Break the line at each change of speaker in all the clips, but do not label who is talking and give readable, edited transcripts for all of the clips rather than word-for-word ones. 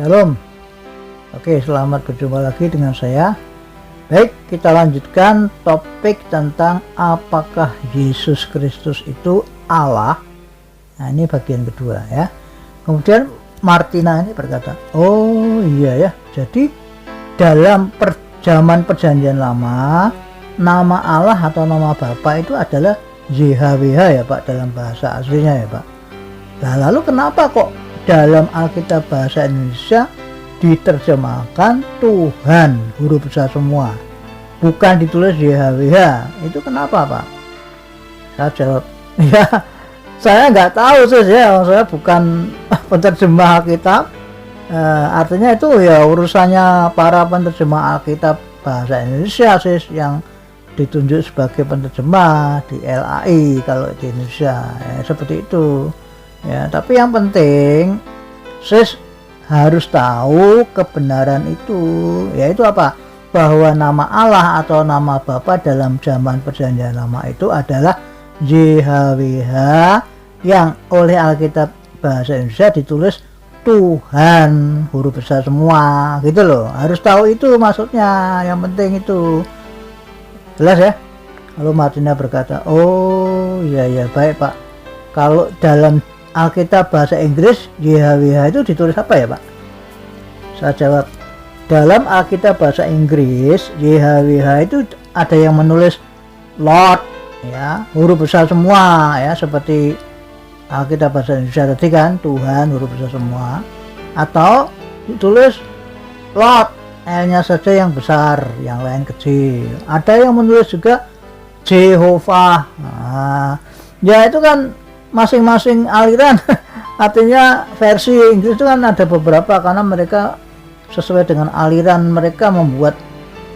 Shalom. Oke, selamat berjumpa lagi dengan saya. Baik, kita lanjutkan topik tentang apakah Yesus Kristus itu Allah. Nah, ini bagian kedua ya. Kemudian Martina ini berkata, oh iya ya, jadi dalam zaman perjanjian lama, nama Allah atau nama Bapa itu adalah YHWH ya Pak, dalam bahasa aslinya ya Pak. Nah, lalu kenapa kok dalam Alkitab bahasa Indonesia diterjemahkan Tuhan huruf besar semua, bukan ditulis YHWH? Itu kenapa Pak? Saya jawab, ya saya nggak tahu sih ya, saya bukan penerjemah Alkitab. Artinya itu ya urusannya para penerjemah Alkitab bahasa Indonesia sih, yang ditunjuk sebagai penerjemah di LAI kalau di Indonesia ya, seperti itu ya. Tapi yang penting sis harus tahu kebenaran itu, yaitu apa? Bahwa nama Allah atau nama Bapa dalam zaman perjanjian lama itu adalah YHWH, yang oleh Alkitab bahasa Indonesia ditulis Tuhan huruf besar semua, gitu loh. Harus tahu itu maksudnya, yang penting itu. Jelas ya? Lalu Martina berkata, oh iya ya, baik Pak. Kalau dalam Alkitab bahasa Inggris YHWH itu ditulis apa ya Pak? Saya jawab, dalam Alkitab bahasa Inggris YHWH itu ada yang menulis Lord ya, huruf besar semua ya, seperti Alkitab bahasa Indonesia tadi kan, Tuhan huruf besar semua. Atau ditulis Lord, L-nya saja yang besar, yang lain kecil. Ada yang menulis juga Jehovah. Nah, ya itu kan masing-masing aliran. Artinya versi Inggris itu kan ada beberapa, karena mereka sesuai dengan aliran mereka membuat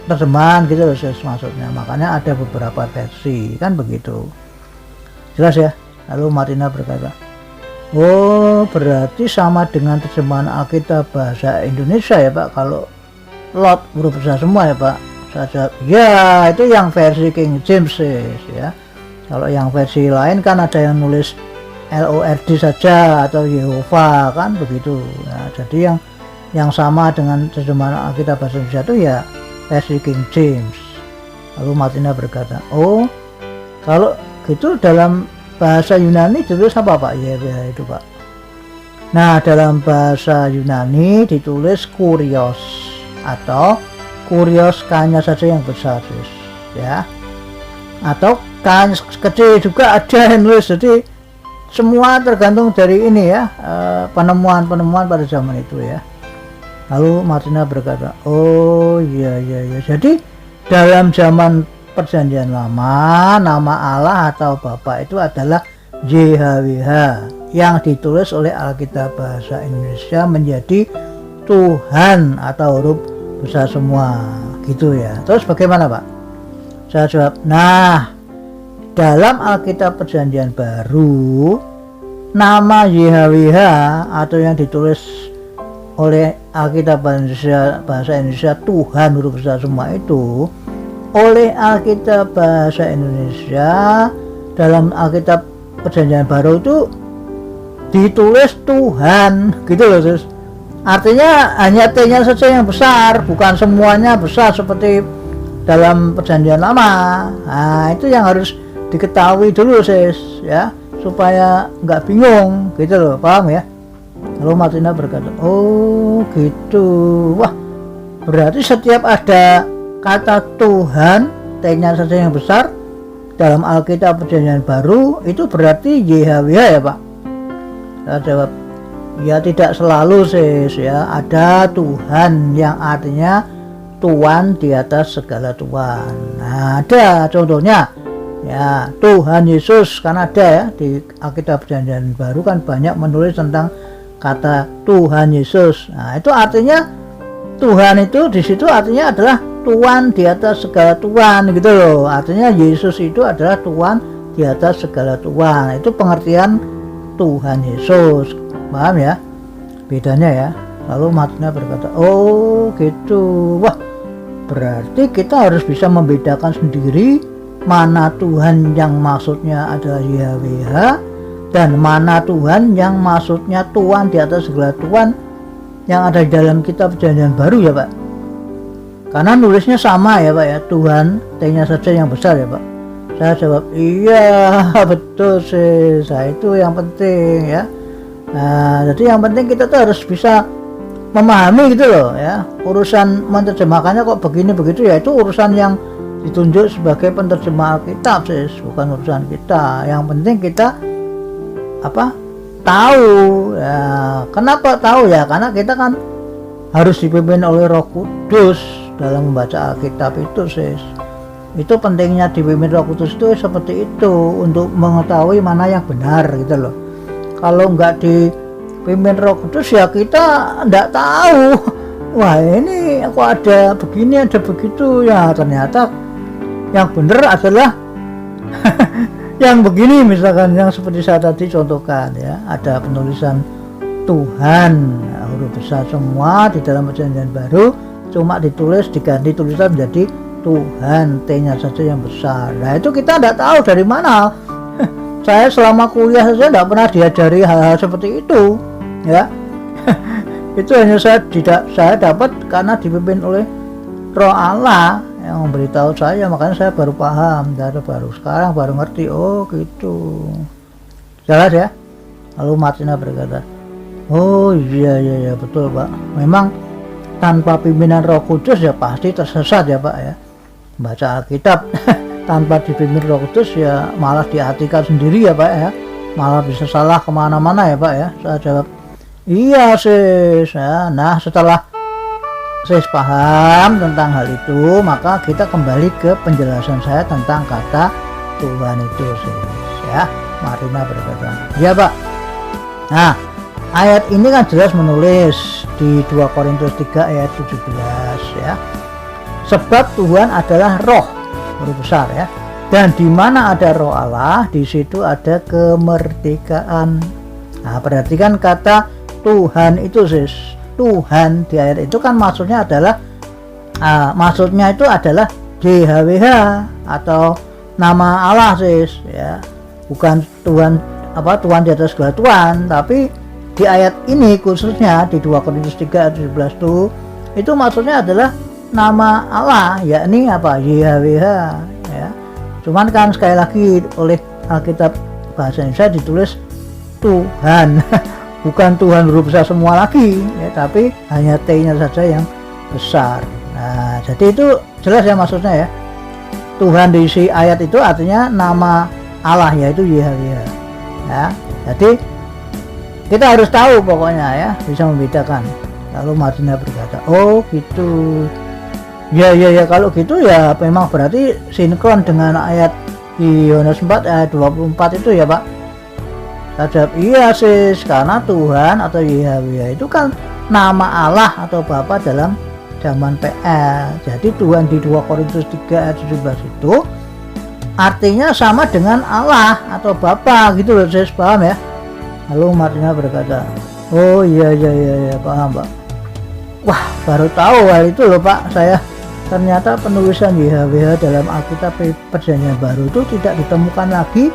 terjemahan gitu loh maksudnya. Makanya ada beberapa versi, kan begitu. Jelas ya? Lalu Martina berkata, oh berarti sama dengan terjemahan Alkitab bahasa Indonesia ya Pak, kalau Lord huruf besar semua ya Pak? Saya jawab, ya itu yang versi King James ya. Kalau yang versi lain kan ada yang nulis LORD saja atau Yehova, kan begitu. Nah, jadi yang sama dengan terjemahan Alkitab bahasa Indonesia itu ya versi King James. Lalu Martina berkata, oh kalau gitu dalam bahasa Yunani ditulis apa Pak? Ya itu Pak. Nah, dalam bahasa Yunani ditulis Kurios, atau Kurios K-nya saja yang besar ya, atau K kecil juga ada yang nulis. Jadi semua tergantung dari ini ya, penemuan-penemuan pada zaman itu ya. Lalu Martina berkata, oh iya, jadi dalam zaman perjanjian lama, nama Allah atau Bapa itu adalah YHWH, yang ditulis oleh Alkitab bahasa Indonesia menjadi Tuhan atau huruf besar semua, gitu ya. Terus bagaimana Pak? Saya jawab, nah dalam Alkitab perjanjian baru, nama YHWH atau yang ditulis oleh Alkitab bahasa Indonesia Tuhan huruf besar semua itu, oleh Alkitab bahasa Indonesia dalam Alkitab perjanjian baru itu ditulis Tuhan, gitu loh sis. Artinya hanya T-nya saja yang besar, bukan semuanya besar seperti dalam perjanjian lama. Nah, itu yang harus diketahui dulu sis ya, supaya nggak bingung, gitu loh, paham ya? Lalu Martina berkata, oh gitu. Wah, berarti setiap ada kata Tuhan, T-nya saja yang besar dalam Alkitab perjanjian baru, itu berarti YHWH ya Pak? Saya jawab, ya tidak selalu sis ya. Ada Tuhan yang artinya Tuhan di atas segala Tuhan. Nah, ada contohnya ya, Tuhan Yesus kan ada ya, di Alkitab perjanjian baru kan banyak menulis tentang kata Tuhan Yesus. Nah, itu artinya Tuhan itu di situ artinya adalah Tuhan di atas segala Tuhan, gitu loh. Artinya Yesus itu adalah Tuhan di atas segala Tuhan. Itu pengertian Tuhan Yesus. Paham ya bedanya ya? Lalu Martina berkata, oh gitu. Wah, berarti kita harus bisa membedakan sendiri mana Tuhan yang maksudnya adalah YHWH dan mana Tuhan yang maksudnya Tuhan di atas segala Tuhan yang ada di dalam kitab Perjanjian Baru ya Pak? Karena nulisnya sama ya Pak ya, Tuhan T-nya saja yang besar ya Pak. Saya jawab, iya betul sih, saya itu yang penting ya. Nah, jadi yang penting kita tuh harus bisa memahami gitu loh ya. Urusan menerjemahkannya kok begini begitu ya, itu urusan yang ditunjuk sebagai penerjemah Alkitab sih, bukan urusan kita. Yang penting kita tahu ya. Kenapa tahu ya? Karena kita kan harus dipimpin oleh Roh Kudus dalam membaca Alkitab itu sis. Itu pentingnya dipimpin Roh Kudus itu seperti itu, untuk mengetahui mana yang benar gitu loh. Kalau nggak dipimpin Roh Kudus ya kita nggak tahu, wah ini aku ada begini ada begitu ya, ternyata yang benar adalah yang begini, misalkan yang seperti saya tadi contohkan ya, ada penulisan Tuhan huruf besar semua di dalam Perjanjian Baru, cuma ditulis diganti tulisan menjadi Tuhan T-nya saja yang besar. Nah itu kita tidak tahu dari mana. Saya selama kuliah saja tidak pernah diajari hal-hal seperti itu ya. Itu hanya saya dapat karena dipimpin oleh Roh Allah yang memberitahu saya, makanya saya baru paham, sekarang baru ngerti, oh gitu. Jelas ya. Lalu Martina berkata, oh iya betul Pak, memang tanpa pimpinan Roh Kudus ya pasti tersesat ya Pak ya. Baca Alkitab tanpa dipimpin Roh Kudus ya malah diartikan sendiri ya Pak ya, malah bisa salah kemana-mana ya Pak ya. Saya jawab, iya sis ya. Nah setelah sis paham tentang hal itu, maka kita kembali ke penjelasan saya tentang kata Tuhan itu sis ya. Marina berkata, ya Pak. Nah ayat ini kan jelas menulis di 2 Korintus 3 ayat 17 ya. Sebab Tuhan adalah roh, huruf besar ya. Dan di mana ada roh Allah, di situ ada kemerdekaan. Nah, perhatikan kata Tuhan itu sis. Tuhan di ayat itu kan maksudnya adalah JHWH atau nama Allah sis ya. Bukan Tuhan Tuhan di atas segala Tuhan, tapi di ayat ini khususnya di 2 Korintus 3 ayat 17 itu maksudnya adalah nama Allah, yakni JHWH ya. Cuman kan sekali lagi oleh Alkitab bahasa Indonesia ditulis Tuhan bukan Tuhan huruf besar semua lagi ya, tapi hanya T-nya saja yang besar. Nah jadi itu jelas ya maksudnya ya, Tuhan di isi ayat itu artinya nama Allah, yaitu JHWH ya. Jadi kita harus tahu pokoknya ya, bisa membedakan. Lalu Martina berkata, oh gitu ya kalau gitu ya memang berarti sinkron dengan ayat di Yohanes 4 ayat 24 itu ya Pak. Saya jawab, iya sis, karena Tuhan atau YHWH itu kan nama Allah atau Bapa dalam zaman PL. Jadi Tuhan di 2 Korintus 3 ayat 17 itu artinya sama dengan Allah atau Bapa gitu loh sis, paham ya? Lalu Martina berkata, oh iya paham Pak. Wah baru tahu hal itu loh Pak saya. Ternyata penulisan YHWH dalam Alkitab Perjanjian Baru itu tidak ditemukan lagi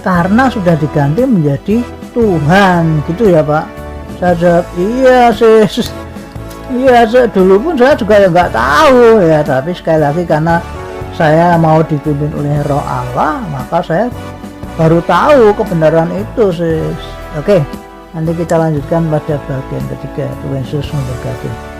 karena sudah diganti menjadi Tuhan gitu ya Pak. Saya jawab, iya sis, iya dulu pun saya juga ya nggak tahu ya, tapi sekali lagi karena saya mau dipimpin oleh Roh Allah, maka saya baru tahu kebenaran itu sis. Oke, nanti kita lanjutkan pada bagian ketiga. Tuhan Yesus memberkati.